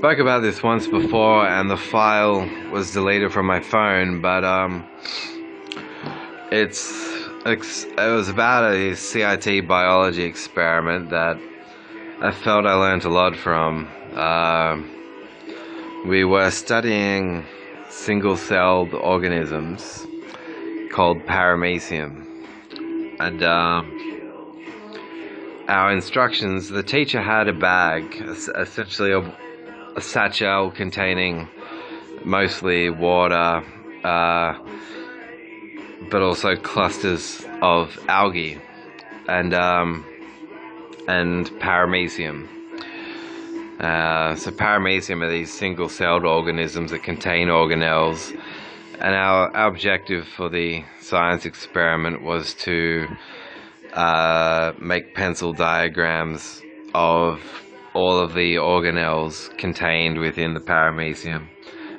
spoke about this once before and the file was deleted from my phone, but it was about a CIT biology experiment that I felt I learned a lot from. We were studying single-celled organisms called paramecium, and our instructions, the teacher had a bag, essentially a satchel containing mostly water, but also clusters of algae and paramecium. So paramecium are these single-celled organisms that contain organelles, and our objective for the science experiment was to make pencil diagrams of all of the organelles contained within the paramecium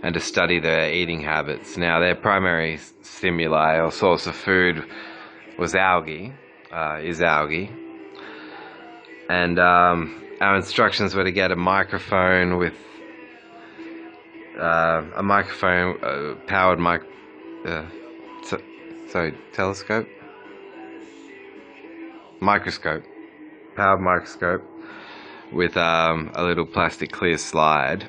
and to study their eating habits. Now, their primary stimuli or source of food was algae, is algae, and our instructions were to get a microphone with a microphone powered telescope? Powered microscope with a little plastic clear slide,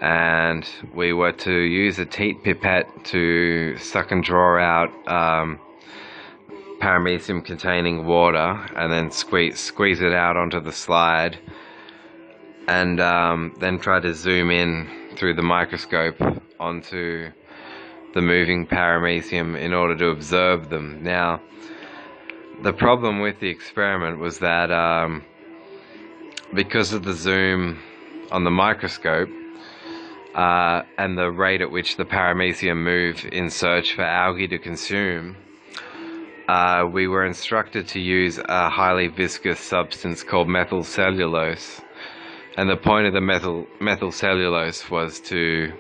and we were to use a teat pipette to suck and draw out paramecium containing water and then squeeze it out onto the slide, and then try to zoom in through the microscope onto the moving paramecium in order to observe them. Now, the problem with the experiment was that because of the zoom on the microscope and the rate at which the paramecium move in search for algae to consume, we were instructed to use a highly viscous substance called methyl cellulose. And the point of the methyl cellulose was to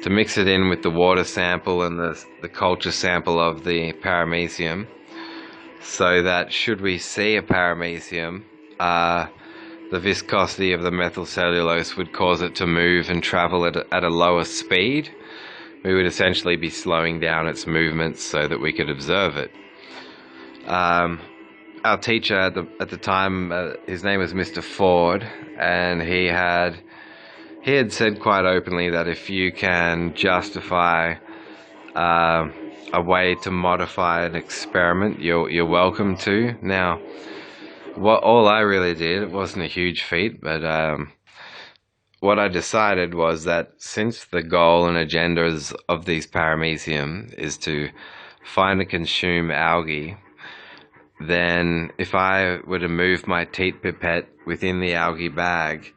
mix it in with the water sample and the culture sample of the paramecium, so that should we see a paramecium, the viscosity of the methyl cellulose would cause it to move and travel at a lower speed. We would essentially be slowing down its movements so that we could observe it. Our teacher at the time, his name was Mr. Ford, and he had said quite openly that if you can justify a way to modify an experiment, you're welcome to. Now, all I really did, it wasn't a huge feat, but what I decided was that since the goal and agendas of these paramecium is to find and consume algae, then if I were to move my teat pipette within the algae bag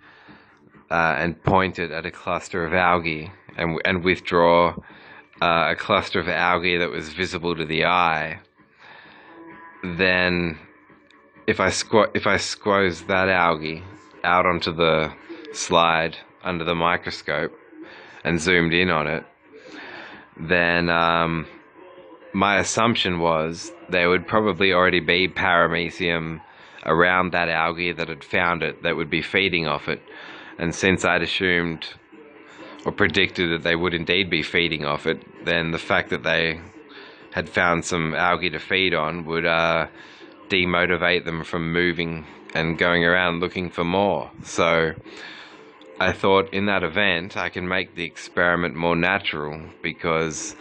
and point it at a cluster of algae and withdraw a cluster of algae that was visible to the eye, then if I squoze that algae out onto the slide under the microscope and zoomed in on it, then my assumption was there would probably already be paramecium around that algae that had found it, that would be feeding off it. And since I'd assumed or predicted that they would indeed be feeding off it, then the fact that they had found some algae to feed on would demotivate them from moving and going around looking for more. So I thought, in that event, I can make the experiment more natural, because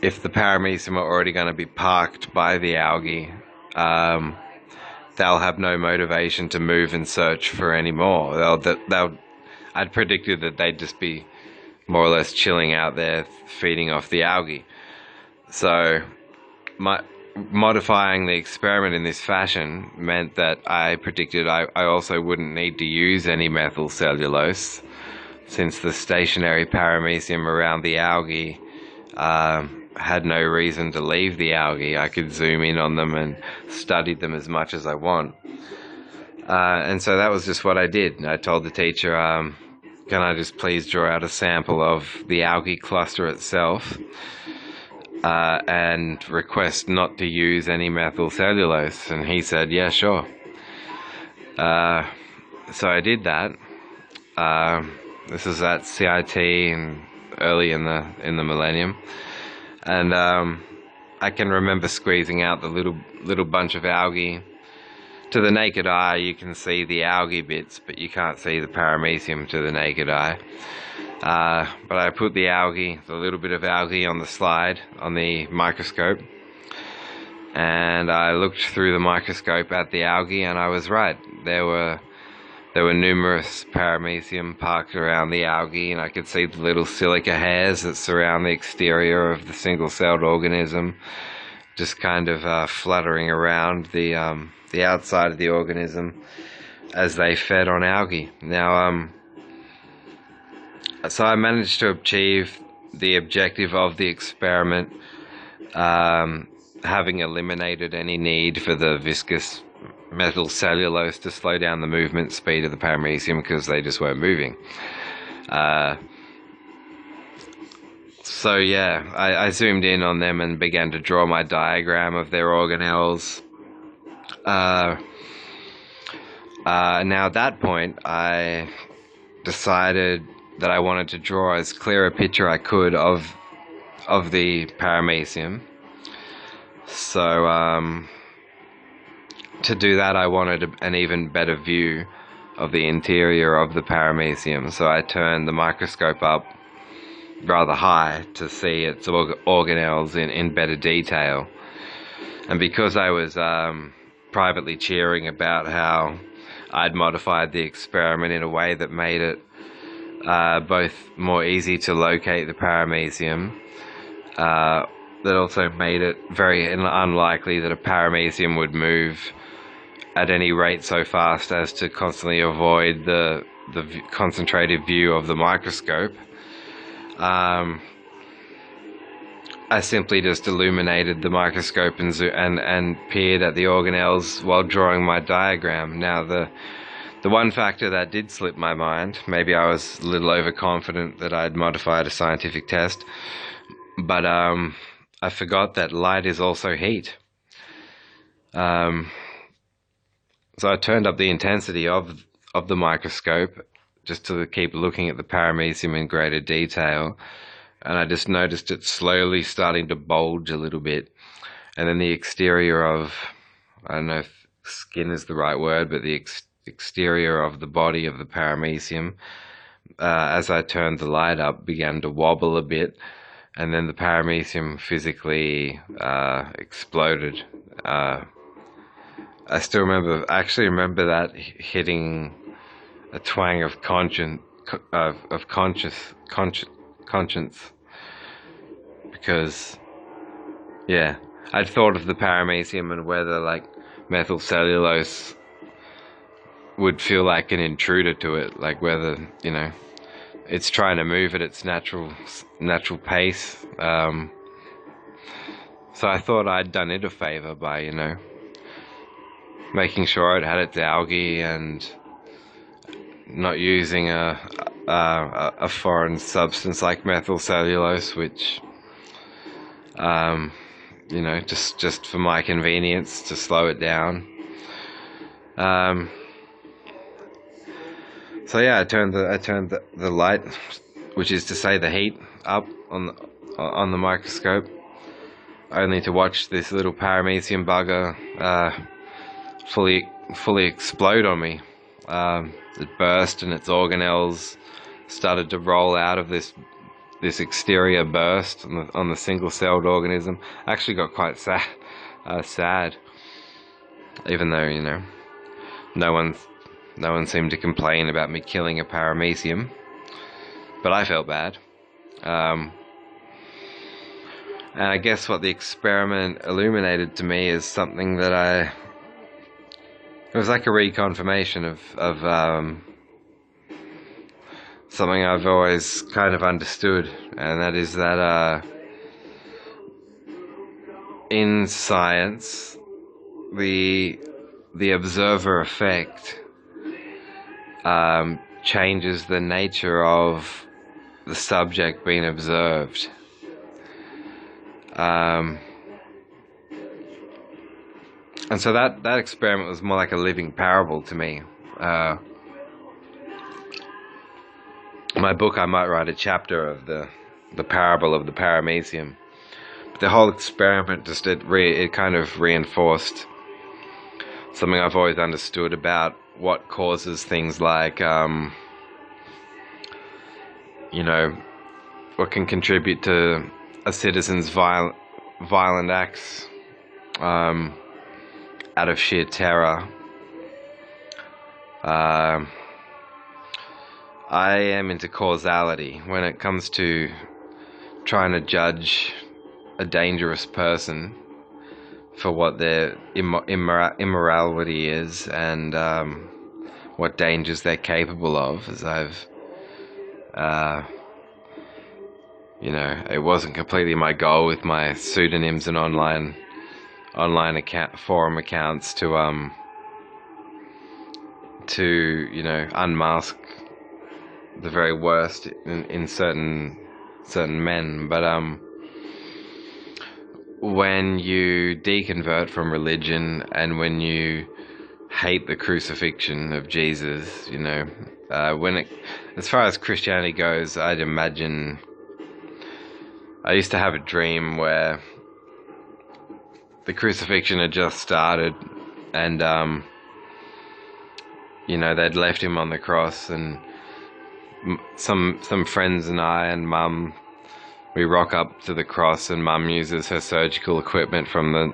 if the paramecium are already going to be parked by the algae, they'll have no motivation to move and search for any more. I'd predicted that they'd just be more or less chilling out there, feeding off the algae. So modifying the experiment in this fashion meant that I predicted I also wouldn't need to use any methyl cellulose, since the stationary paramecium around the algae had no reason to leave the algae. I could zoom in on them and study them as much as I want. And so that was just what I did. I told the teacher, can I just please draw out a sample of the algae cluster itself and request not to use any methyl cellulose? And he said, yeah, sure. So I did that. This is at CIT and early in the millennium, and I can remember squeezing out the little bunch of algae. To the naked eye, you can see the algae bits, but you can't see the paramecium to the naked eye. But I put the little bit of algae on the slide on the microscope, and I looked through the microscope at the algae, and I was right. There were numerous paramecium parked around the algae, and I could see the little silica hairs that surround the exterior of the single-celled organism, just kind of fluttering around the outside of the organism as they fed on algae. Now, so I managed to achieve the objective of the experiment, having eliminated any need for the viscous metal cellulose to slow down the movement speed of the paramecium, because they just weren't moving. So yeah, I zoomed in on them and began to draw my diagram of their organelles. Now at that point, I decided that I wanted to draw as clear a picture I could of the paramecium. So to do that, I wanted an even better view of the interior of the paramecium. So I turned the microscope up rather high to see its organelles in better detail. And because I was privately cheering about how I'd modified the experiment in a way that made it both more easy to locate the paramecium, that also made it very unlikely that a paramecium would move at any rate so fast as to constantly avoid the concentrated view of the microscope, I simply just illuminated the microscope and peered at the organelles while drawing my diagram. Now, the one factor that did slip my mind, maybe I was a little overconfident that I'd modified a scientific test, but I forgot that light is also heat. So I turned up the intensity of the microscope just to keep looking at the paramecium in greater detail, and I just noticed it slowly starting to bulge a little bit, and then the exterior of, I don't know if skin is the right word, but the exterior of the body of the paramecium, as I turned the light up, began to wobble a bit, and then the paramecium physically exploded. I still remember that hitting a twang of conscience, because, yeah, I'd thought of the paramecium and whether like methyl cellulose would feel like an intruder to it, like whether, you know, it's trying to move at its natural pace. So I thought I'd done it a favor by, you know, making sure it had its algae and not using a foreign substance like methyl cellulose, which, you know, just for my convenience to slow it down. So yeah, I turned the light, which is to say the heat, up on the microscope, only to watch this little paramecium bugger fully explode on me. It burst, and its organelles started to roll out of this exterior burst on the single-celled organism. I actually got quite sad, even though, you know, no one seemed to complain about me killing a paramecium, but I felt bad. And I guess what the experiment illuminated to me is something that it was like a reconfirmation of something I've always kind of understood, and that is that in science, the observer effect changes the nature of the subject being observed. And so that experiment was more like a living parable to me. My my book, I might write a chapter of the parable of the paramecium. But the whole experiment just it kind of reinforced something I've always understood about what causes things like what can contribute to a citizen's violent acts out of sheer terror. I am into causality when it comes to trying to judge a dangerous person for what their immorality is and what dangers they're capable of. As I've, it wasn't completely my goal with my pseudonyms and online forum accounts to unmask the very worst in certain men, but when you deconvert from religion and when you hate the crucifixion of Jesus, as far as Christianity goes, I'd imagine I used to have a dream where the crucifixion had just started and they'd left him on the cross, and some friends and I and Mum, we rock up to the cross, and Mum uses her surgical equipment from the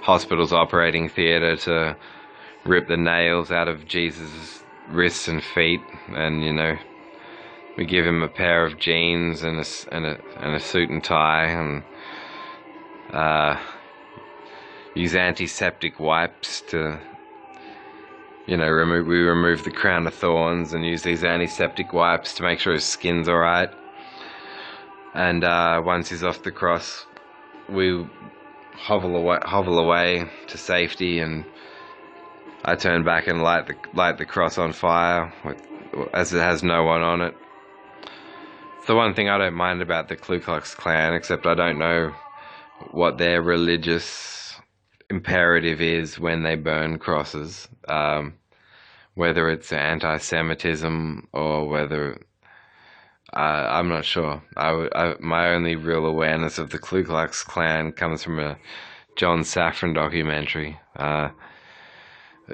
hospital's operating theatre to rip the nails out of Jesus' wrists and feet, and we give him a pair of jeans and a suit and tie, and use antiseptic wipes to remove the crown of thorns, and use these antiseptic wipes to make sure his skin's alright. And once he's off the cross, we hovel away to safety, and I turn back and light the cross on fire, as it has no one on it. It's the one thing I don't mind about the Ku Klux Klan, except I don't know what their religious imperative is when they burn crosses, whether it's anti-Semitism or whether I'm not sure. My only real awareness of the Ku Klux Klan comes from a John Safran documentary.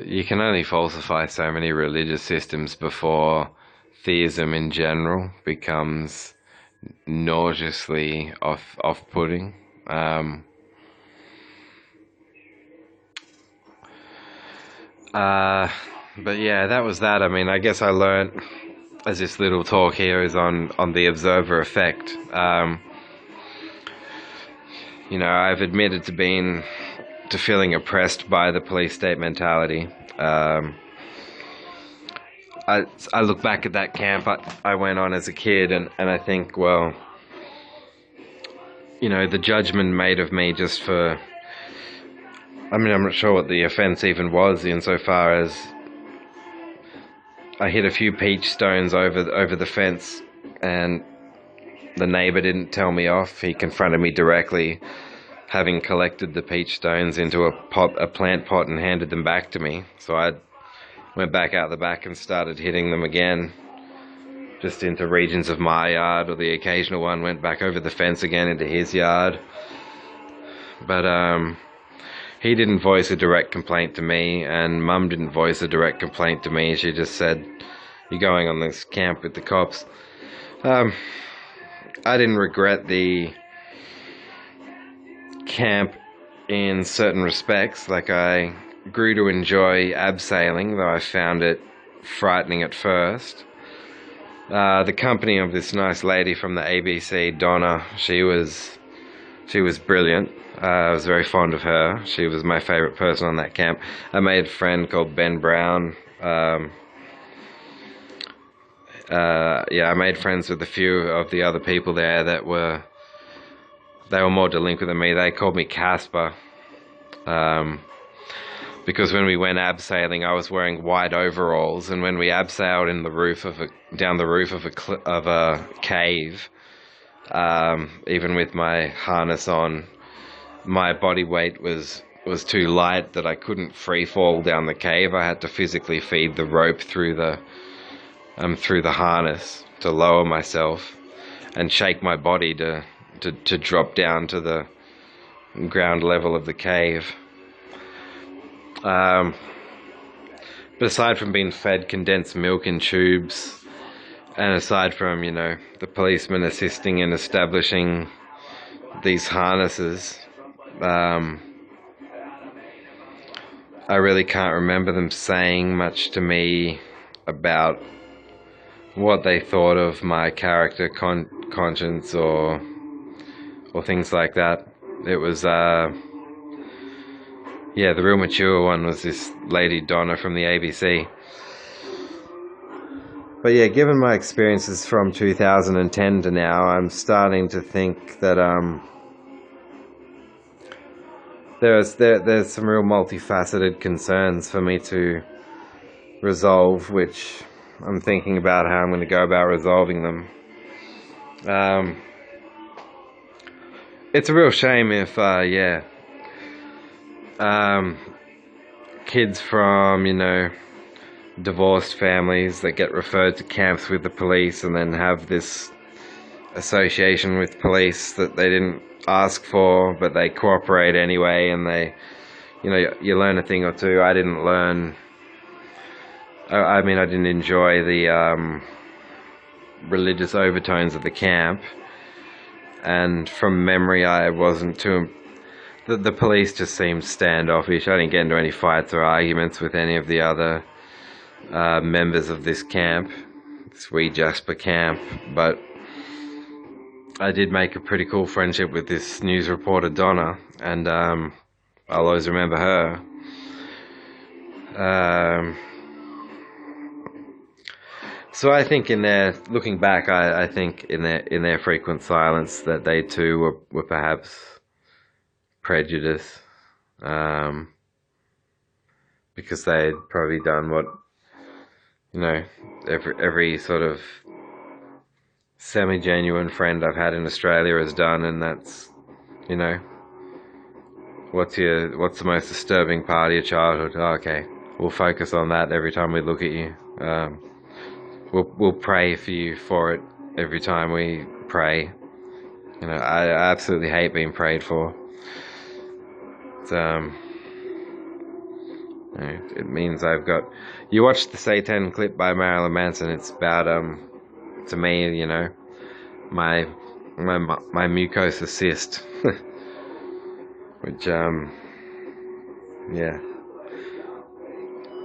You can only falsify so many religious systems before theism in general becomes nauseously off-putting. But yeah, that was that. I mean, I guess I learned, as this little talk here is on the observer effect. I've admitted to feeling oppressed by the police state mentality. I look back at that camp I went on as a kid, and I think, well, the judgment made of me just for, I'm not sure what the offence even was, insofar as I hit a few peach stones over the fence, and the neighbour didn't tell me off. He confronted me directly, having collected the peach stones into a plant pot, and handed them back to me. So I went back out the back and started hitting them again, just into regions of my yard, or the occasional one went back over the fence again into his yard. But he didn't voice a direct complaint to me, and Mum didn't voice a direct complaint to me. She just said, "You're going on this camp with the cops." I didn't regret the camp in certain respects. Like, I grew to enjoy abseiling, though I found it frightening at first. The company of this nice lady from the ABC, Donna, she was brilliant. I was very fond of her. She was my favourite person on that camp. I made a friend called Ben Brown. I made friends with a few of the other people there they were more delinquent than me. They called me Casper. Because when we went abseiling, I was wearing white overalls, and when we abseiled down the roof of a cave, even with my harness on, my body weight was too light that I couldn't free fall down the cave. I had to physically feed the rope through the harness. to lower myself and shake my body to drop down to the ground level of the cave. But aside from being fed condensed milk in tubes, and aside from, you know, the policemen assisting in establishing these harnesses, I really can't remember them saying much to me about what they thought of my character conscience or things like that. It was yeah, the real mature one was this lady Donna from the ABC. But yeah, given my experiences from 2010 to now, I'm starting to think that there's some real multifaceted concerns for me to resolve, which I'm thinking about how I'm going to go about resolving them. It's a real shame if kids from, you know, divorced families that get referred to camps with the police and then have this association with police that they didn't ask for, but they cooperate anyway, and they, you know, you learn a thing or two. I didn't learn, I mean, I didn't enjoy the religious overtones of the camp, and from memory I wasn't too, the police just seemed standoffish. I didn't get into any fights or arguments with any of the other members of this camp, this wee Jasper camp, but I did make a pretty cool friendship with this news reporter Donna, and I'll always remember her. So I think in their, looking back, I think in their frequent silence that they too were perhaps prejudiced, because they'd probably done what, you know, every sort of semi-genuine friend I've had in Australia has done, and that's, you know, what's the most disturbing part of your childhood? Oh, okay, we'll focus on that every time we look at you. We'll pray for you for it every time we pray. You know, I absolutely hate being prayed for. It's, you know, it means I've got. You watched the Satan clip by Marilyn Manson. It's about to me, you know, my mucosa cyst, which yeah,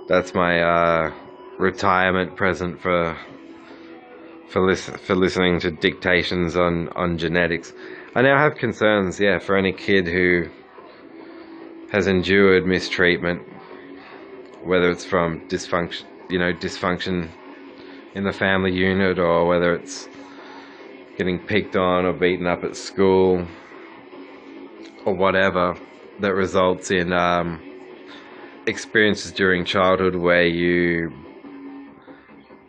that's my retirement present for listening to dictations on genetics. I now have concerns, yeah, for any kid who has endured mistreatment, whether it's from dysfunction in the family unit, or whether it's getting picked on or beaten up at school, or whatever, that results in experiences during childhood where you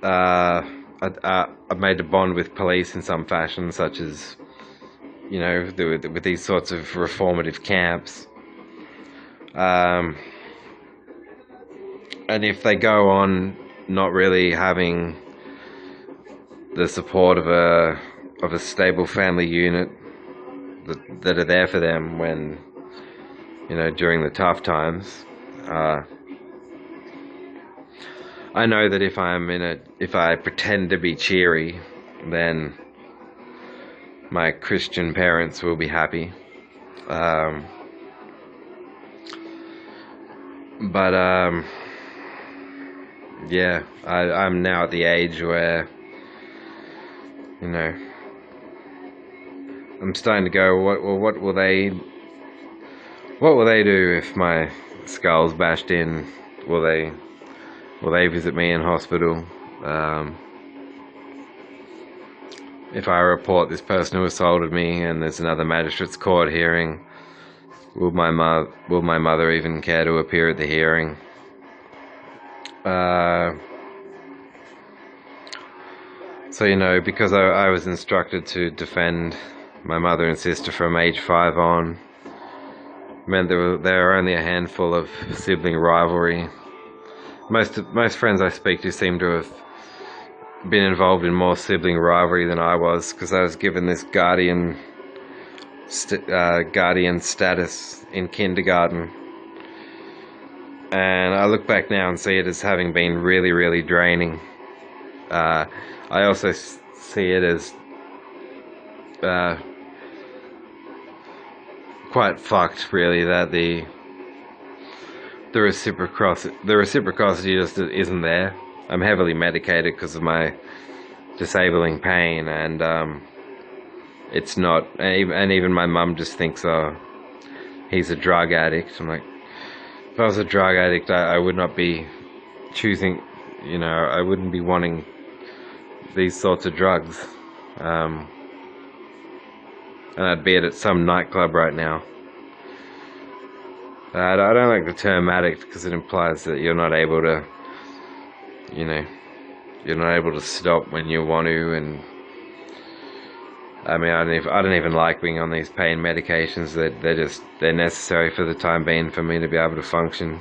are made to bond with police in some fashion, such as, you know, with these sorts of reformative camps. And if they go on not really having the support of a stable family unit that are there for them when, you know, during the tough times, I know that if I pretend to be cheery, then my Christian parents will be happy. Yeah, I'm now at the age where, you know, I'm starting to go, what will they do if my skull's bashed in? Will they visit me in hospital? If I report this person who assaulted me and there's another magistrate's court hearing, will my mother even care to appear at the hearing? So, you know, because I was instructed to defend my mother and sister from age 5 on, meant there were only a handful of sibling rivalry. Most friends I speak to seem to have been involved in more sibling rivalry than I was, because I was given this guardian status in kindergarten, and I look back now and see it as having been really, really draining. I also see it as quite fucked, really, that the reciprocity just isn't there. I'm heavily medicated because of my disabling pain, and it's not. And even my mum just thinks, oh, he's a drug addict. I'm like, if I was a drug addict, I would not be choosing. I wouldn't be wanting these sorts of drugs. And I'd be at some nightclub right now. I don't like the term addict because it implies that you're not able to, you're not able to stop when you want to. And I mean, I don't even like being on these pain medications. They're necessary for the time being for me to be able to function.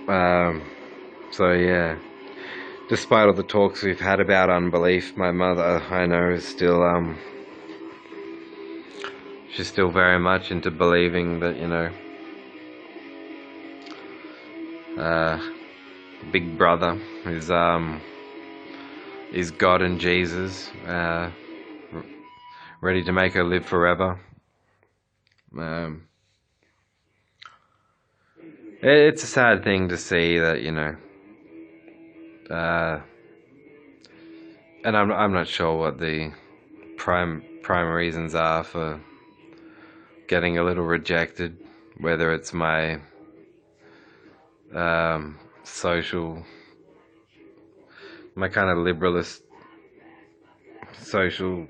So yeah. Despite all the talks we've had about unbelief, my mother, I know, is still, she's still very much into believing that, Big Brother is God and Jesus, ready to make her live forever. It's a sad thing to see that, and I'm not sure what the prime reasons are for getting a little rejected, whether it's my my kind of liberalist social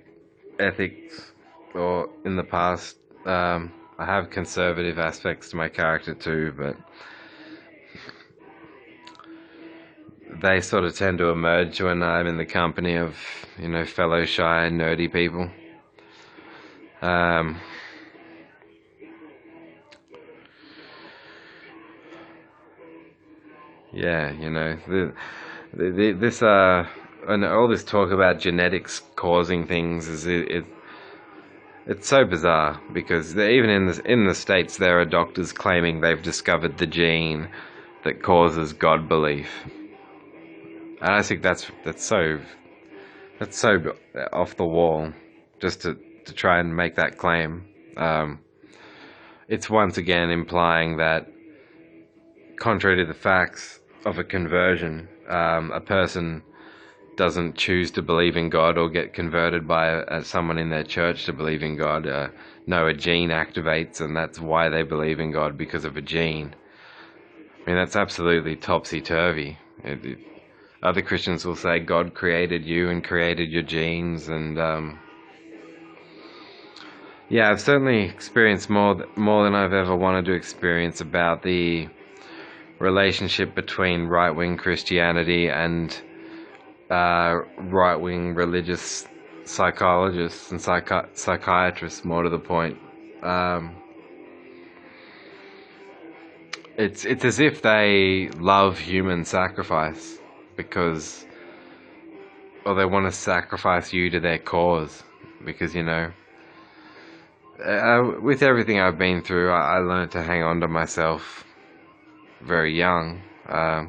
ethics, or in the past, I have conservative aspects to my character too, but they sort of tend to emerge when I'm in the company of, fellow shy, nerdy people. Yeah, this and all this talk about genetics causing things it's so bizarre, because even in the States there are doctors claiming they've discovered the gene that causes God belief. And I think that's so off the wall, just to try and make that claim. It's once again implying that, contrary to the facts of a conversion, a person doesn't choose to believe in God or get converted by someone in their church to believe in God. No, a gene activates, and that's why they believe in God, because of a gene. I mean, that's absolutely topsy-turvy. Other Christians will say God created you and created your genes, and yeah, I've certainly experienced more than I've ever wanted to experience about the relationship between right-wing Christianity and right-wing religious psychologists and psychiatrists, more to the point. It's as if they love human sacrifice, because, or they want to sacrifice you to their cause, because, with everything I've been through, I learned to hang on to myself very young. I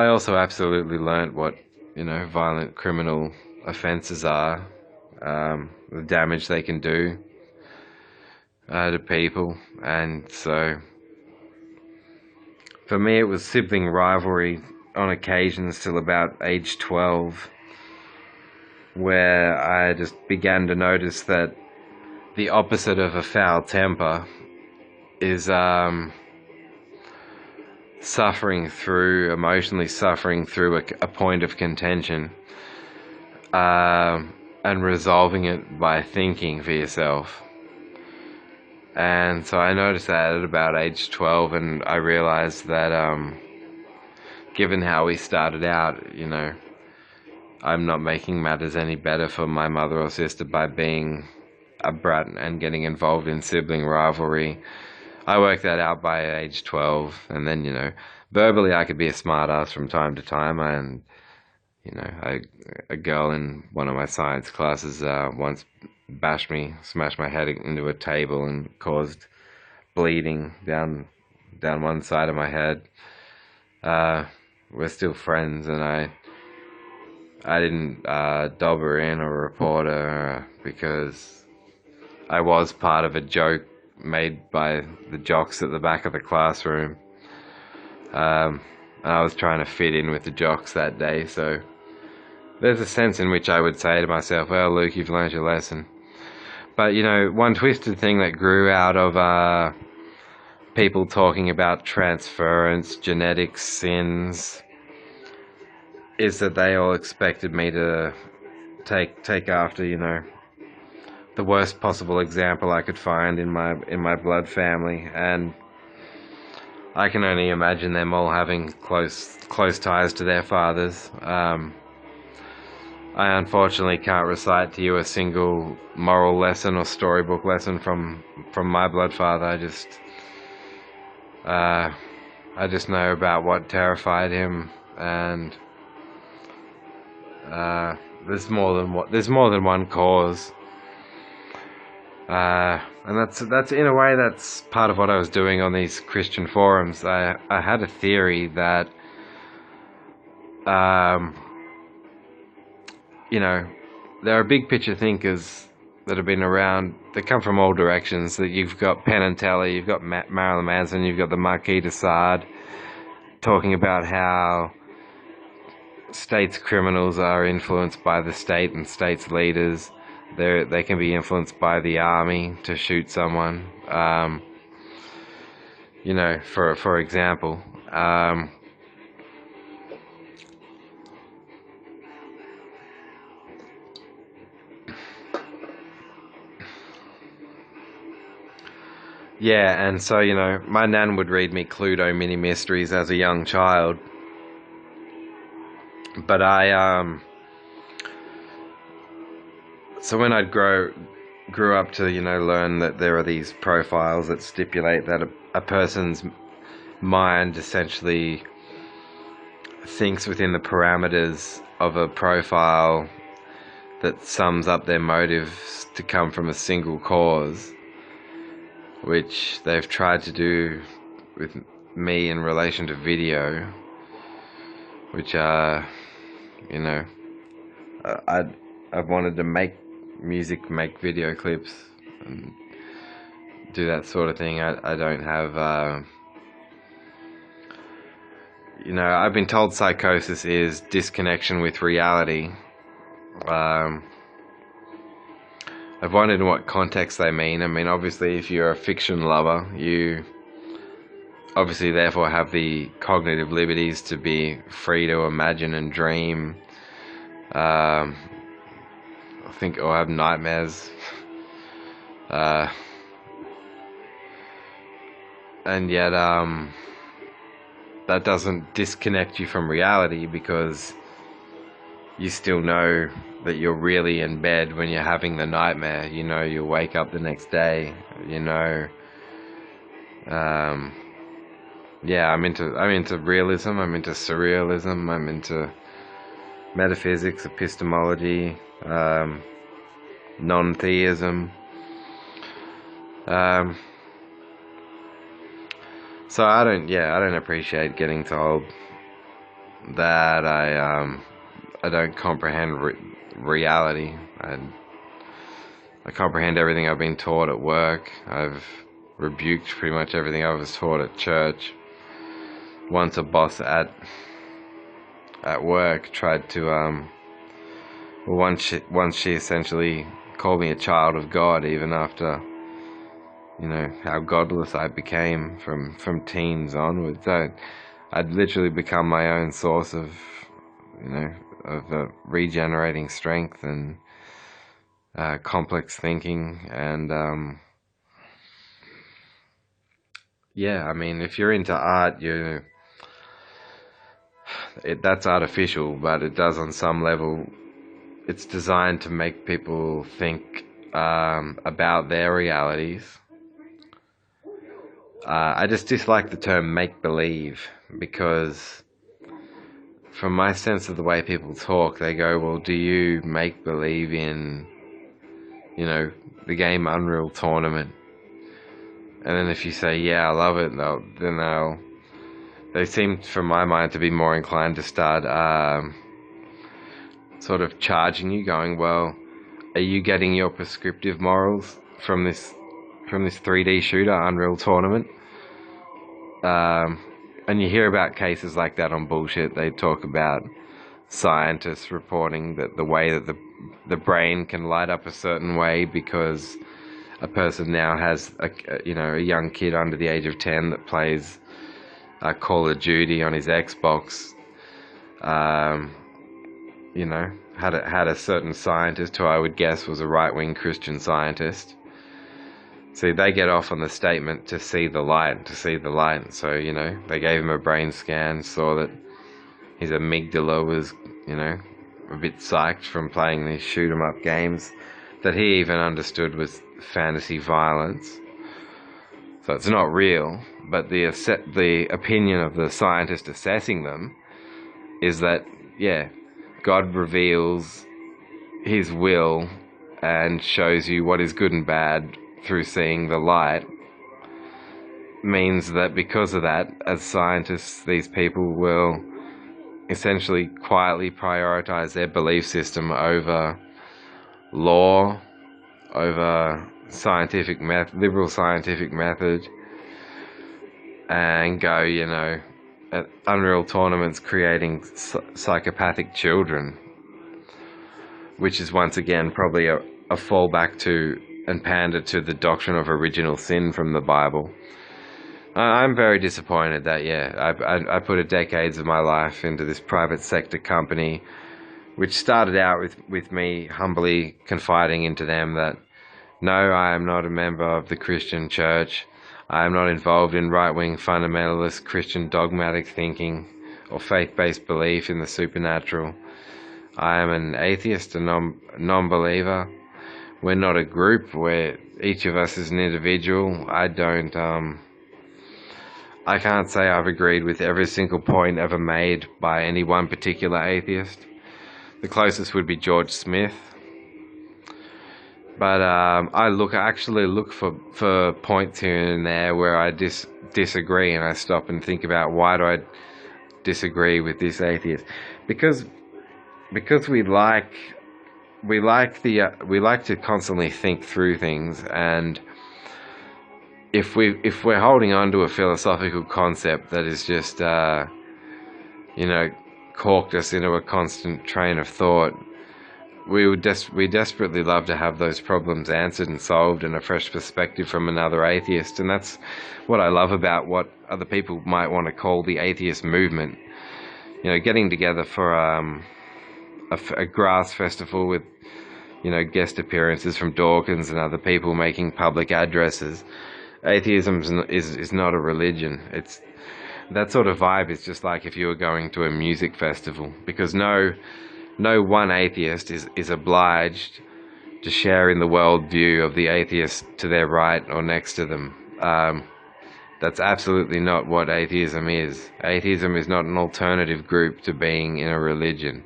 also absolutely learnt what, violent criminal offences are, the damage they can do to people. And so for me it was sibling rivalry on occasions till about age 12, where I just began to notice that the opposite of a foul temper is emotionally suffering through a point of contention, and resolving it by thinking for yourself. And so I noticed that at about age 12, and I realized that given how we started out, I'm not making matters any better for my mother or sister by being a brat and getting involved in sibling rivalry. I worked that out by age 12, and then, verbally I could be a smart ass from time to time, and a girl in one of my science classes once smashed my head into a table and caused bleeding down one side of my head. We're still friends, and I didn't dob her in or report her because I was part of a joke made by the jocks at the back of the classroom. And I was trying to fit in with the jocks that day, so there's a sense in which I would say to myself, well, Luke, you've learned your lesson. But, one twisted thing that grew out of people talking about transference, genetics, sins, is that they all expected me to take after, the worst possible example I could find in my blood family, and I can only imagine them all having close ties to their fathers. I unfortunately can't recite to you a single moral lesson or storybook lesson from my blood father. I just know about what terrified him, and there's more than one cause. And that's in a way that's part of what I was doing on these Christian forums. I had a theory that there are big picture thinkers that have been around, that come from all directions. That you've got Penn and Teller, you've got Marilyn Manson, you've got the Marquis de Sade talking about how states' criminals are influenced by the state and states' leaders. They can be influenced by the army to shoot someone. For example. Yeah, and so, my nan would read me Cluedo mini mysteries as a young child. But so when I grew up to, learn that there are these profiles that stipulate that a person's mind essentially thinks within the parameters of a profile that sums up their motives to come from a single cause, which they've tried to do with me in relation to video, which I've wanted to make music, make video clips, and do that sort of thing. I don't have I've been told psychosis is disconnection with reality. I've wondered in what context they mean. I mean, obviously, if you're a fiction lover, you obviously therefore have the cognitive liberties to be free to imagine and dream. I think, or have nightmares. And yet, that doesn't disconnect you from reality, because you still know that you're really in bed when you're having the nightmare. You'll wake up the next day. Yeah, I'm into realism. I'm into surrealism. I'm into metaphysics, epistemology, non-theism. So I don't appreciate getting told that I don't comprehend reality. I comprehend everything I've been taught at work. I've rebuked pretty much everything I was taught at church. Once a boss at work tried to once she essentially called me a child of God, even after how godless I became from teens onwards. I'd literally become my own source of regenerating strength and complex thinking. And if you're into art, that's artificial, but it does on some level. It's designed to make people think about their realities. I just dislike the term make-believe. because from my sense of the way people talk, they go, well, do you make believe in, you know, the game Unreal Tournament? And then if you say, yeah, I love it, they seem, from my mind, to be more inclined to start sort of charging you, going, well, are you getting your prescriptive morals from this 3D shooter, Unreal Tournament? And you hear about cases like that on Bullshit. They talk about scientists reporting that the way that the brain can light up a certain way because a person now has a young kid under the age of 10 that plays Call of Duty on his Xbox. Had a certain scientist who I would guess was a right-wing Christian scientist. See, they get off on the statement to see the light. So, they gave him a brain scan, saw that his amygdala was, a bit psyched from playing these shoot-'em-up games that he even understood was fantasy violence. So it's not real, but the opinion of the scientist assessing them is that, yeah, God reveals his will and shows you what is good and bad through seeing the light, means that because of that, as scientists, these people will essentially quietly prioritize their belief system over law, over liberal scientific method, and go, at Unreal Tournaments creating psychopathic children, which is once again probably a fallback to and pander to the doctrine of original sin from the Bible. I'm very disappointed that, I put decades of my life into this private sector company, which started out with me humbly confiding into them that, no, I am not a member of the Christian church. I am not involved in right-wing fundamentalist Christian dogmatic thinking or faith-based belief in the supernatural. I am an atheist, a non-believer. We're not a group where each of us is an individual. I can't say I've agreed with every single point ever made by any one particular atheist. The closest would be George Smith. But I actually look for points here and there where I disagree, and I stop and think about, why do I disagree with this atheist? Because we like to constantly think through things, and if we're holding on to a philosophical concept that is just corked us into a constant train of thought, we desperately love to have those problems answered and solved in a fresh perspective from another atheist. And that's what I love about what other people might want to call the atheist movement. Getting together for a grass festival with guest appearances from Dawkins and other people making public addresses. Atheism is not a religion. It's that sort of vibe is just like if you were going to a music festival, because no one atheist is obliged to share in the worldview of the atheist to their right or next to them. That's absolutely not what atheism is. Atheism is not an alternative group to being in a religion.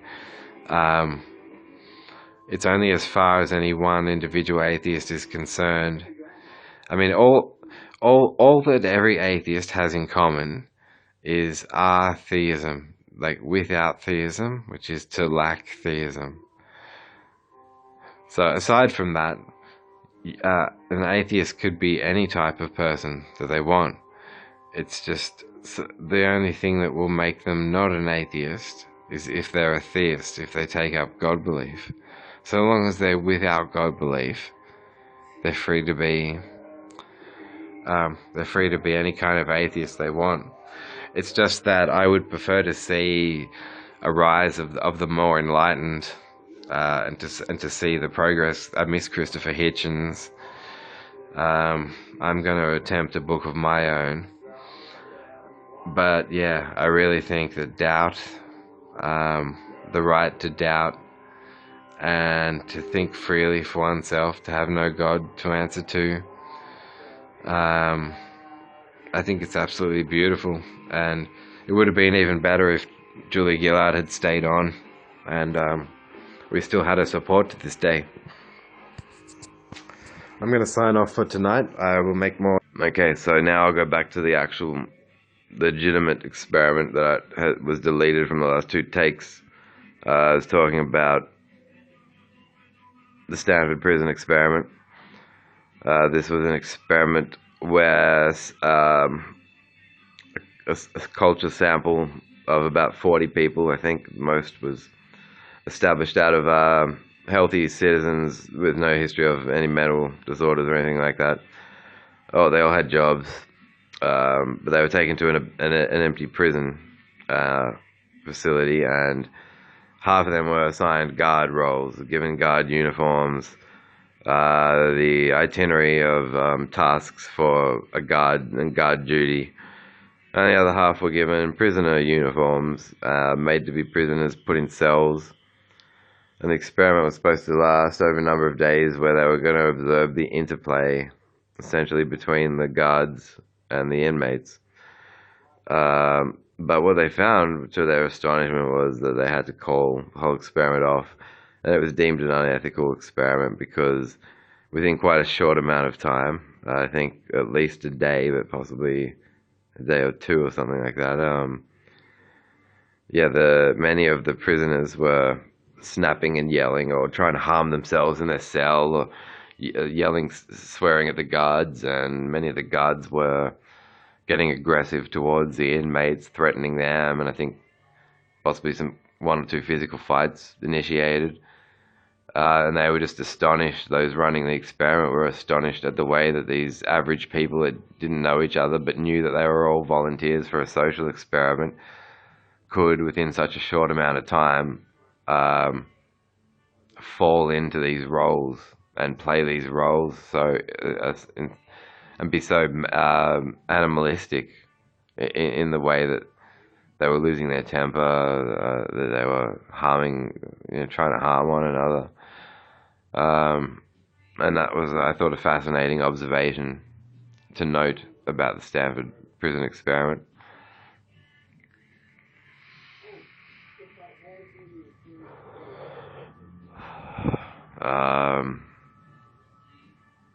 It's only as far as any one individual atheist is concerned. I mean, all that every atheist has in common is atheism. Like without theism, which is to lack theism. So aside from that, an atheist could be any type of person that they want. It's just the only thing that will make them not an atheist is if they're a theist, if they take up God belief. So long as they're without God belief, they're free to be any kind of atheist they want. It's just that I would prefer to see a rise of the more enlightened, and to see the progress. I miss Christopher Hitchens. I'm going to attempt a book of my own. But yeah, I really think that doubt, the right to doubt and to think freely for oneself, to have no God to answer to, I think it's absolutely beautiful. And it would have been even better if Julia Gillard had stayed on, and we still had her support to this day. I'm going to sign off for tonight. I will make more. Okay, so now I'll go back to the actual legitimate experiment that was deleted from the last 2 takes. I was talking about the Stanford prison experiment. This was an experiment where a culture sample of about 40 people, I think most, was established out of healthy citizens with no history of any mental disorders or anything like that. Oh, they all had jobs, but they were taken to an empty prison facility, and half of them were assigned guard roles, given guard uniforms, the itinerary of tasks for a guard and guard duty, and the other half were given prisoner uniforms, made to be prisoners, put in cells. And the experiment was supposed to last over a number of days, where they were going to observe the interplay, essentially, between the guards and the inmates. But what they found, to their astonishment, was that they had to call the whole experiment off. And it was deemed an unethical experiment because within quite a short amount of time, I think at least a day, but possibly a day or 2 or something like that, many of the prisoners were snapping and yelling, or trying to harm themselves in their cell, or yelling, swearing at the guards, and many of the guards were getting aggressive towards the inmates, threatening them, and I think possibly 1 or 2 physical fights initiated. And they were just astonished. Those running the experiment were astonished at the way that these average people that didn't know each other but knew that they were all volunteers for a social experiment could, within such a short amount of time, fall into these roles and play these roles and be so animalistic in the way that they were losing their temper, that they were harming, trying to harm one another. And that was, I thought, a fascinating observation to note about the Stanford prison experiment.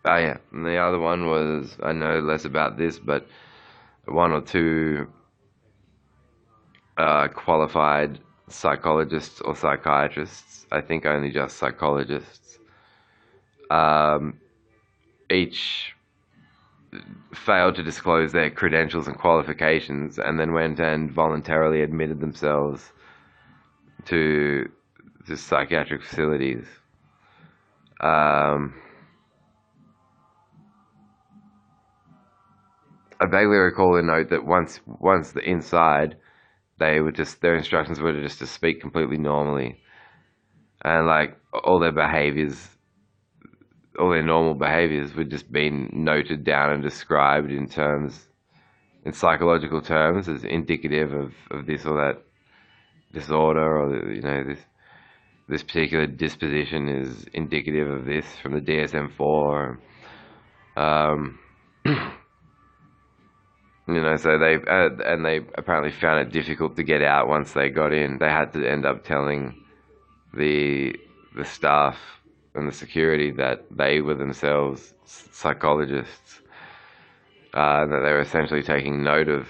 And the other one was, I know less about this, but 1 or 2 qualified psychologists or psychiatrists, I think only just psychologists, each failed to disclose their credentials and qualifications, and then went and voluntarily admitted themselves to psychiatric facilities. I vaguely recall a note that once the inside, their instructions were just to speak completely normally, and like all their normal behaviors were just being noted down and described in psychological terms, as indicative of this or that disorder, or this particular disposition is indicative of this from the DSM-4. So they apparently found it difficult to get out once they got in. They had to end up telling the staff and the security that they were themselves psychologists, that they were essentially taking note of.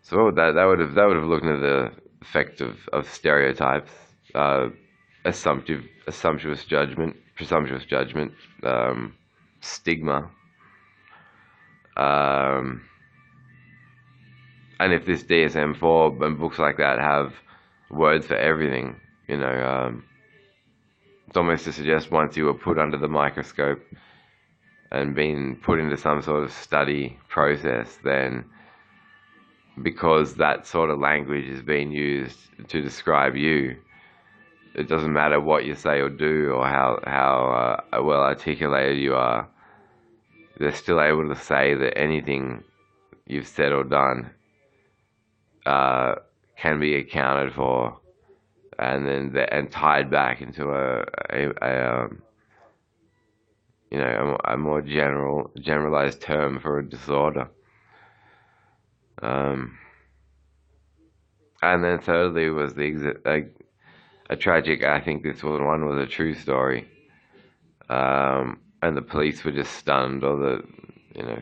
So that would have looked at the effect of stereotypes, presumptuous judgment, stigma. And if this DSM-4 and books like that have words for everything, it's almost to suggest once you were put under the microscope and been put into some sort of study process, then because that sort of language is being used to describe you, it doesn't matter what you say or do, or how well articulated you are, they're still able to say that anything you've said or done can be accounted for, and tied back into a more generalized term for a disorder. And then thirdly was a tragic. I think this one was a true story. And the police were just stunned, or the you know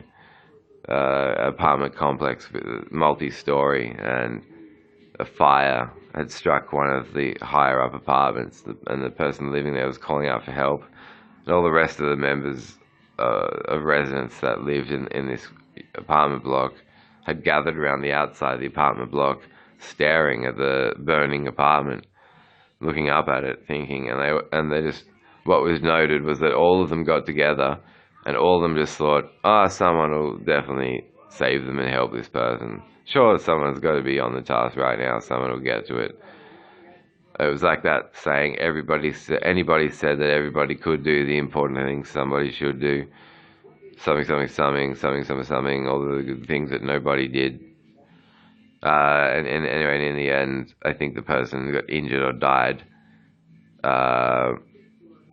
apartment complex, multi-story, and a fire had struck one of the higher up apartments, and the person living there was calling out for help, and all the rest of the members of residents that lived in this apartment block had gathered around the outside of the apartment block, staring at the burning apartment, looking up at it, thinking, and they just, what was noted was that all of them got together, and all of them just thought, someone will definitely save them and help this person. Sure, someone's got to be on the task right now. Someone will get to it. It was like that saying, anybody said that everybody could do the important things somebody should do. Something, all the good things that nobody did. And anyway, in the end, I think the person got injured or died.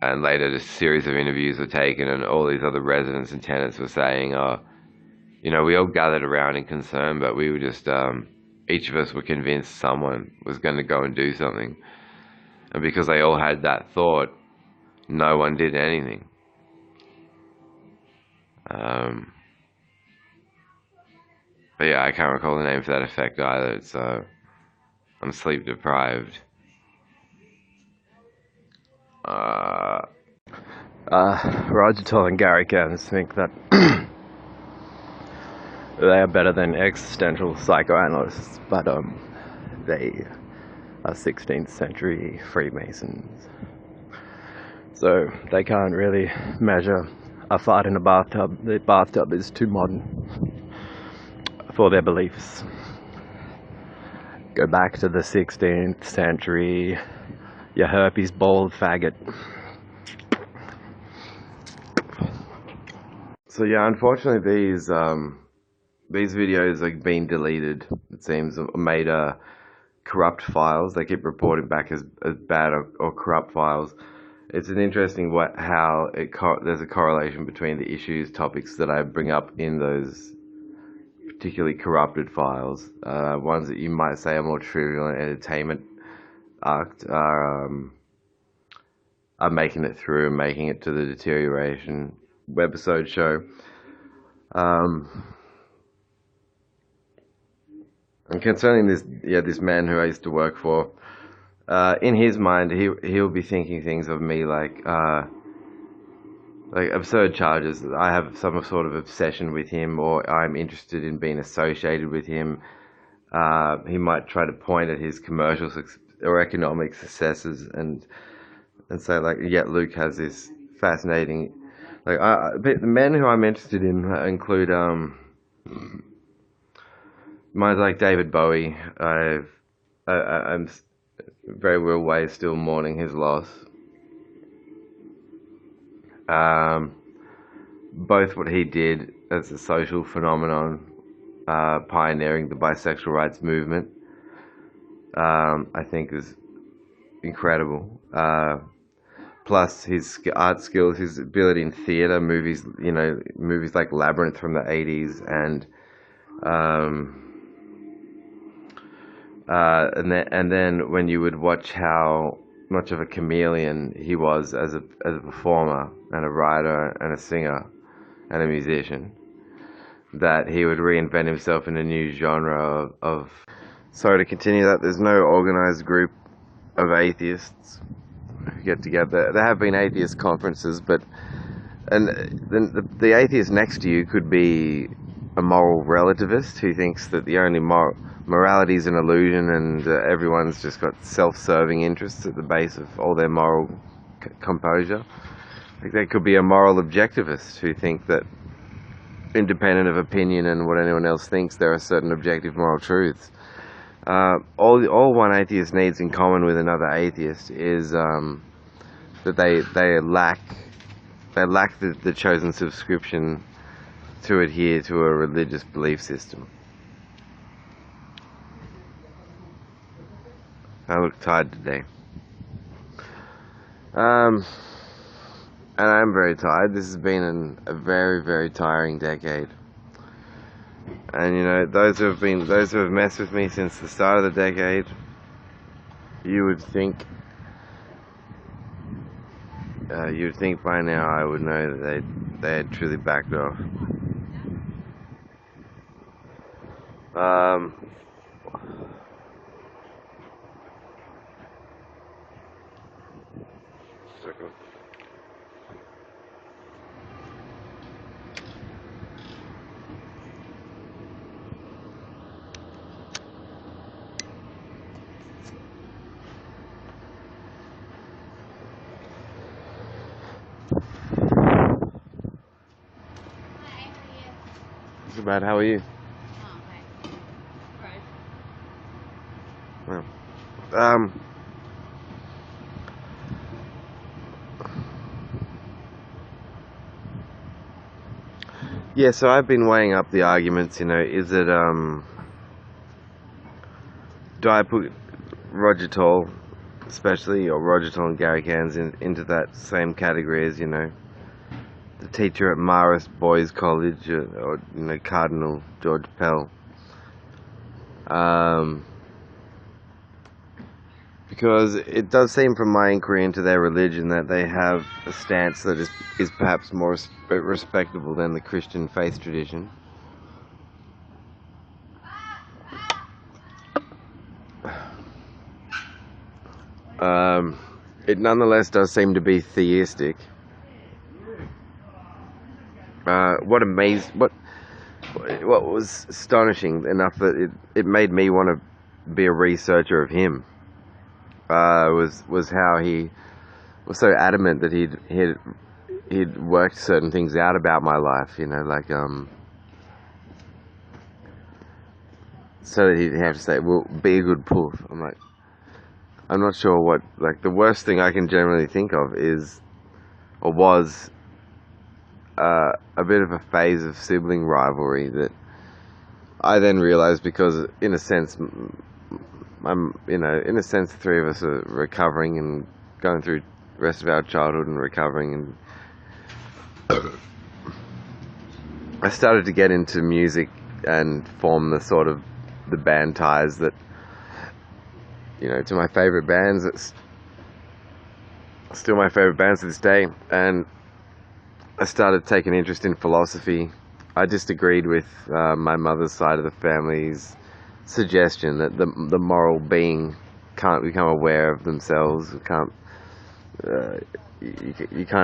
And later, a series of interviews were taken, and all these other residents and tenants were saying, we all gathered around in concern, but we were just, each of us were convinced someone was going to go and do something. And because they all had that thought, no one did anything. But yeah, I can't recall the name for that effect either, so I'm sleep deprived. Roger Toll and Gary Cairns think that they are better than existential psychoanalysts, but they are 16th century Freemasons. So they can't really measure a fart in a bathtub. The bathtub is too modern for their beliefs. Go back to the 16th century, you herpes bald faggot. So yeah, unfortunately these videos are being deleted. It seems made corrupt files. They keep reporting back as bad or corrupt files. It's an interesting how there's a correlation between the topics that I bring up in those particularly corrupted files. Ones that you might say are more trivial and entertainment are making it through, making it to the Deterioration webisode show. And concerning this man who I used to work for, in his mind, he'll be thinking things of me like absurd charges. I have some sort of obsession with him, or I'm interested in being associated with him. He might try to point at his commercial or economic successes and say yet Luke has this fascinating. The men who I'm interested in include mine's like David Bowie. I'm very real way still mourning his loss. Both what he did as a social phenomenon, pioneering the bisexual rights movement, I think is incredible. Plus his art skills, his ability in theatre, movies like Labyrinth from the 80s, and then when you would watch how much of a chameleon he was as a performer and a writer and a singer and a musician, that he would reinvent himself in a new genre of. So to continue that, there's no organised group of atheists who get together. There have been atheist conferences, and then the atheist next to you could be a moral relativist who thinks that the only morality is an illusion, and everyone's just got self-serving interests at the base of all their moral composure. There could be a moral objectivist who think that, independent of opinion and what anyone else thinks, there are certain objective moral truths. All one atheist needs in common with another atheist is that they lack the chosen subscription to adhere to a religious belief system. I look tired today. And I'm very tired. This has been a very, very tiring decade. And you know, those who have messed with me since the start of the decade, you would think by now I would know that they had truly backed off. Second. It's about how are you? Oh, okay. Well, yeah, so I've been weighing up the arguments, you know, is it, do I put Roger Toll, especially, or Roger Toll and Gary Cairns into that same category as, you know, the teacher at Marist Boys College, or you know, Cardinal George Pell. Because it does seem from my inquiry into their religion that they have a stance that is perhaps more respectable than the Christian faith tradition. It nonetheless does seem to be theistic. What was astonishing enough that it made me want to be a researcher of him. Was how he was so adamant that he'd worked certain things out about my life, you know, like so that he'd have to say, well, be a good poof. I'm like, I'm not sure what, like, the worst thing I can generally think of is, or was, a bit of a phase of sibling rivalry that I then realized, because in a sense, in a sense, the three of us are recovering and going through the rest of our childhood and recovering, and I started to get into music and form the band ties that, you know, to my favorite bands. It's still my favorite bands to this day, and I started taking interest in philosophy. I disagreed with my mother's side of the family's suggestion that the moral being can't become aware of themselves, you can't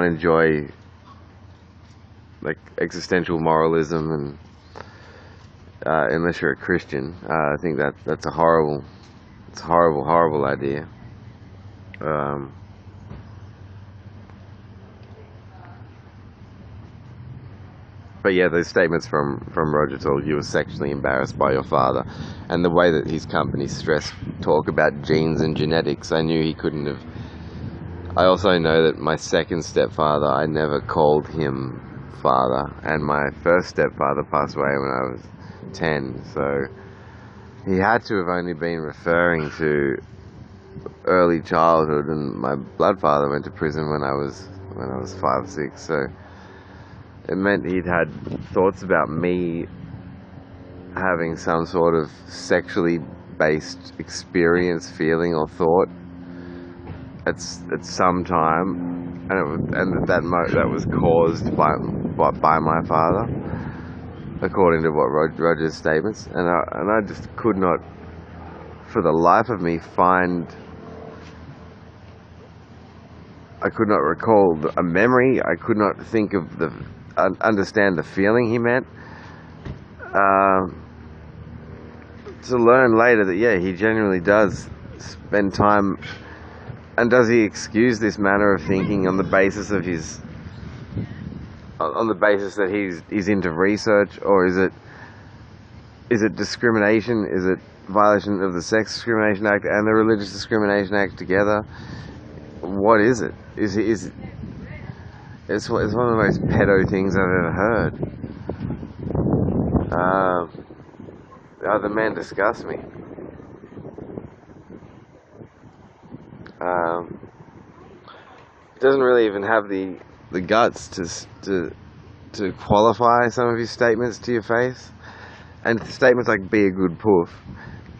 enjoy, like, existential moralism, and unless you're a Christian. I think that's a horrible idea. But yeah, those statements from Roger Toll, you were sexually embarrassed by your father, and the way that his company stressed talk about genes and genetics, I knew he couldn't have. I also know that my second stepfather, I never called him father, and my first stepfather passed away when I was 10, so he had to have only been referring to early childhood, and my blood father went to prison when I was 5 or 6, so it meant he'd had thoughts about me having some sort of sexually based experience, feeling, or thought at some time, and that was caused by my father, according to what Roger's statements, and I just could not, for the life of me, I could not recall a memory. I could not think of understand the feeling he meant. To learn later that, yeah, he genuinely does spend time, and does he excuse this manner of thinking on the basis that he's into research, or is it discrimination? Is it violation of the Sex Discrimination Act and the Religious Discrimination Act together? What is it? It's one of the most pedo things I've ever heard. The man disgusts me. Doesn't really even have the guts to qualify some of his statements to your face. and statements like "be a good poof."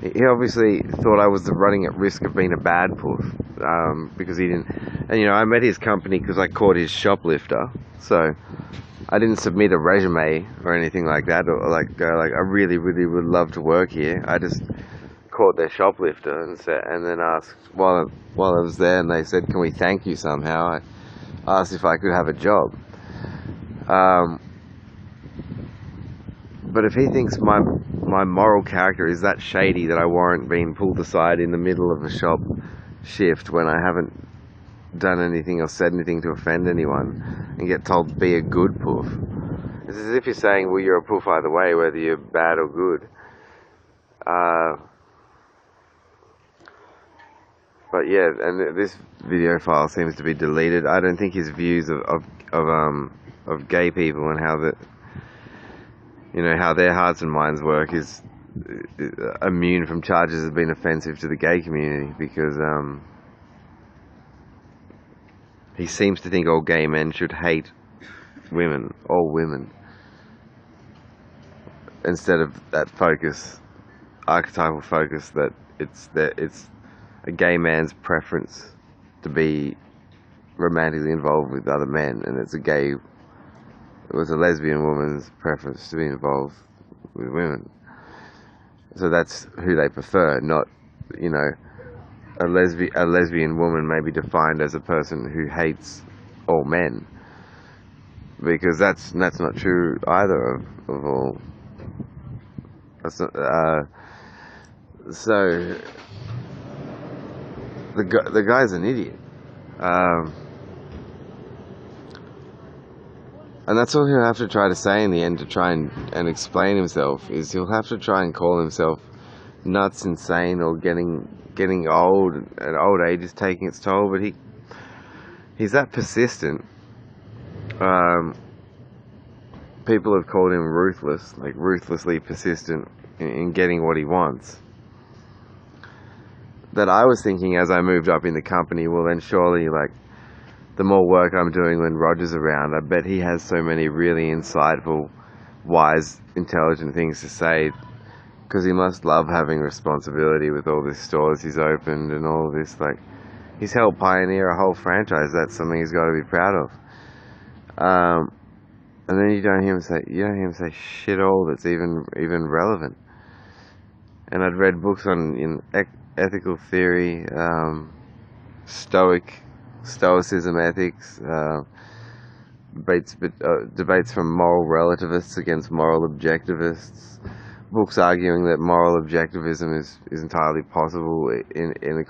He obviously thought I was running at risk of being a bad poof, because he didn't. And I met his company because I caught his shoplifter. So I didn't submit a resume or anything like that, or I really, really would love to work here. I just caught their shoplifter and then asked while I was there, and they said, "Can we thank you somehow?" I asked if I could have a job. But if he thinks my moral character is that shady that I warrant being pulled aside in the middle of a shop shift when I haven't done anything or said anything to offend anyone, and get told be a good poof, it's as if you're saying, well, you're a poof either way, whether you're bad or good. But yeah, and this video file seems to be deleted. I don't think his views of gay people and how how their hearts and minds work is immune from charges of being offensive to the gay community, because he seems to think all gay men should hate women, all women, instead of that archetypal focus that it's a gay man's preference to be romantically involved with other men, and it was a lesbian woman's preference to be involved with women. So that's who they prefer, not, a lesbian woman may be defined as a person who hates all men, because that's not true either of all. That's not, so the guy's an idiot. And that's all he'll have to try to say in the end to try and explain himself, is he'll have to try and call himself nuts, insane, or getting old, and old age is taking its toll. But he's that persistent. People have called him ruthless, like ruthlessly persistent in getting what he wants. That I was thinking as I moved up in the company, well then surely, the more work I'm doing when Roger's around, I bet he has so many really insightful, wise, intelligent things to say, because he must love having responsibility with all these stores he's opened and all of this. He's helped pioneer a whole franchise. That's something he's got to be proud of. And then you don't hear him say shit all that's even relevant. And I'd read books on ethical theory, Stoicism, ethics, debates from moral relativists against moral objectivists, books arguing that moral objectivism is entirely possible in the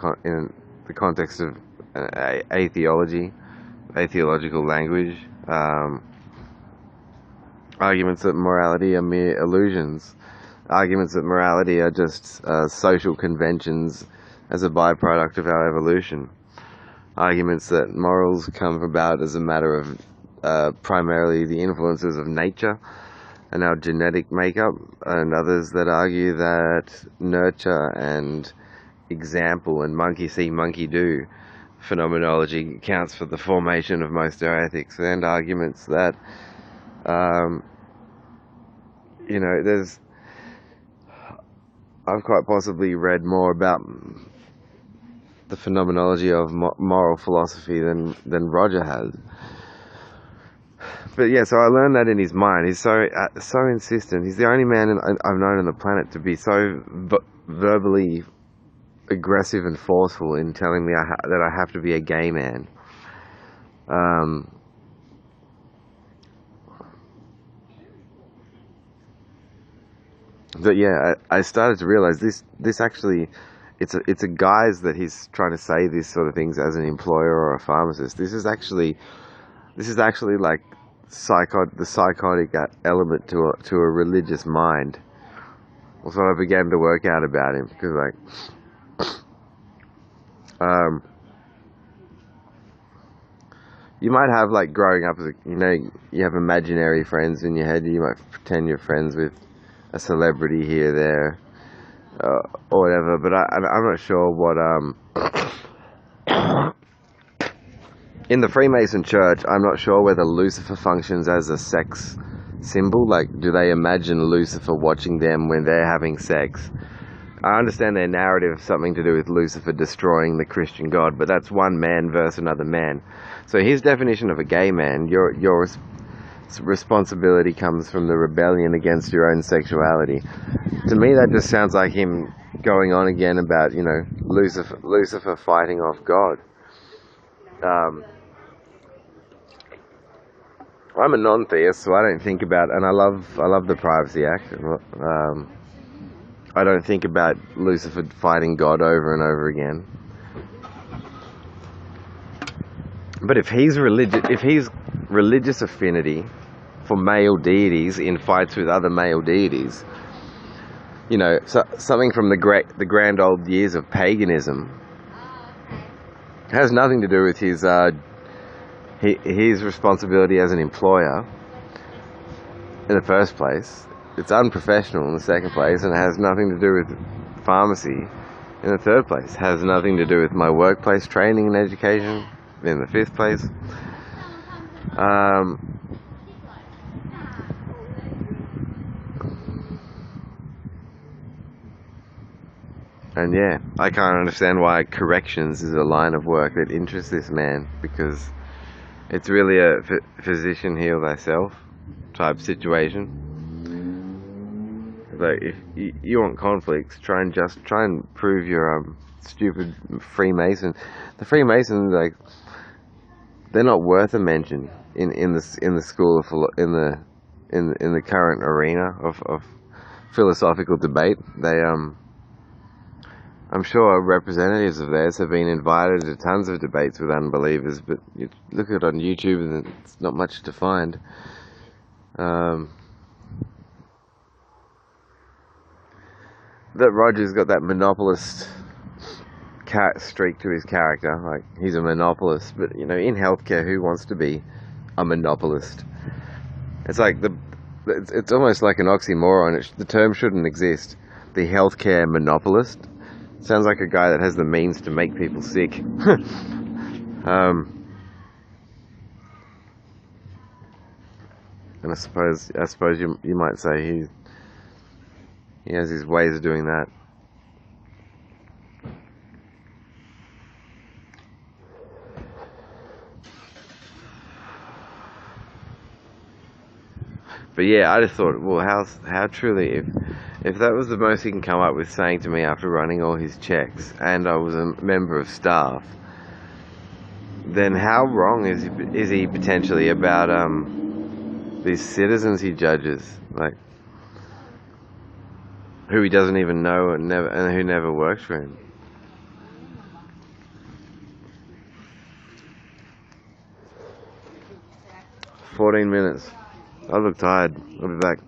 context of atheological language, arguments that morality are mere illusions, arguments that morality are just social conventions as a byproduct of our evolution. Arguments that morals come about as a matter of primarily the influences of nature and our genetic makeup, and others that argue that nurture and example and monkey see, monkey do phenomenology accounts for the formation of most of our ethics, and arguments that, I've quite possibly read more about the phenomenology of moral philosophy than Roger has. But yeah, so I learned that in his mind. He's so insistent. He's the only man I've known on the planet to be so verbally aggressive and forceful in telling me that I have to be a gay man. But yeah, I started to realize this actually, it's a guise that he's trying to say these sort of things as an employer or a pharmacist. This is actually like the psychotic element to a religious mind. That's what I began to work out about him, because you might have, growing up as you have imaginary friends in your head. You might pretend you're friends with a celebrity here, there, or whatever, but I'm not sure what, in the Freemason church, I'm not sure whether Lucifer functions as a sex symbol? Like, do they imagine Lucifer watching them when they're having sex? I understand their narrative has something to do with Lucifer destroying the Christian God, but that's one man versus another man. So his definition of a gay man, your responsibility comes from the rebellion against your own sexuality. To me, that just sounds like him going on again about, you know, Lucifer fighting off God. I'm a non-theist, so I don't think about, and I love the Privacy Act. I don't think about Lucifer fighting God over and over again. But if he's religious affinity for male deities in fights with other male deities, you know, something from the grand old years of paganism, has nothing to do with his responsibility as an employer in the first place. It's unprofessional in the second place, and it has nothing to do with pharmacy in the third place. It has nothing to do with my workplace training and education in the fifth place. And yeah, I can't understand why corrections is a line of work that interests this man, because it's really a physician heal thyself type situation. Like, if you want conflicts, try and prove your stupid Freemason. The Freemasons, like, they're not worth a mention in the school of in the current arena of philosophical debate. They I'm sure representatives of theirs have been invited to tons of debates with unbelievers, but you look at it on YouTube and it's not much to find. That Roger's got that monopolist streak to his character. Like, he's a monopolist, but you know, in healthcare, who wants to be a monopolist? It's like it's almost like an oxymoron. The term shouldn't exist. The healthcare monopolist sounds like a guy that has the means to make people sick. And I suppose you might say he has his ways of doing that. But yeah, I just thought, well, how truly, if that was the most he can come up with saying to me after running all his checks, and I was a member of staff, then how wrong is he potentially about these citizens he judges, like, who he doesn't even know and who never works for him. "14 minutes. I look tired. I'll be back."